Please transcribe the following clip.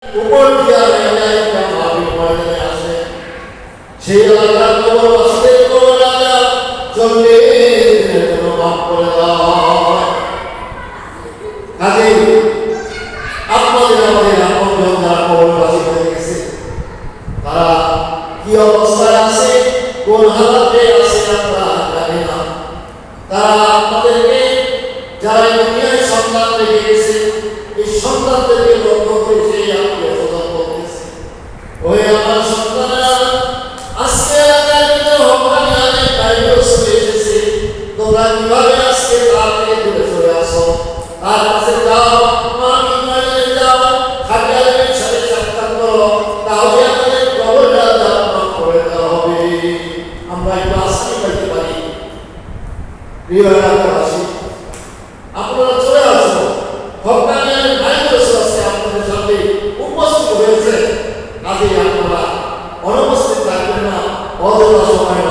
উপর দিয়া একটা ভাবি ময়দানে আসে, সেই এলাকার কবরবাসীদের কবর রাজা 40 দিনের জন্য মাফ করে দেয়। কাজেই আপনাদের আমাদের আপনজন যারা কবরবাসী হয়ে গেছে, তারা কি অবস্থায় আছে, কোন হালাতে আছে আমরা জানি না। তারা আপনাদেরকে যারা দুনিয়ায় সন্তান রেখে গেছে, এই সন্তানদেরকে লক্ষ্য করে সেই আত্মীয় স্বজন করতেছে, ওই আমার সন্তানেরা আজকে এলাকার ভিতরে হকানি অনেক বাইরেও চলে এসেছে, তোমরা কিভাবে আজকে তার থেকে দূরে চলে আসো, তার কাছে যাও, মামি ময়দানে যাও, খাটিয়ালের সাথে সাক্ষাৎ করো, তাহলে আমাদের কবরটা মাফ করে দেওয়া হবে। আমরা একটু আশাই পাইতে পারি। প্রিয় এলাকাবাসী, আপনারা চলে আসো, হকানিয়ার বাইরেও আজকে আপনাদের সামনে উপস্থিত হয়েছে। কাজেই আপনারা অনুপস্থিত থাকবেন না, অযথা সময়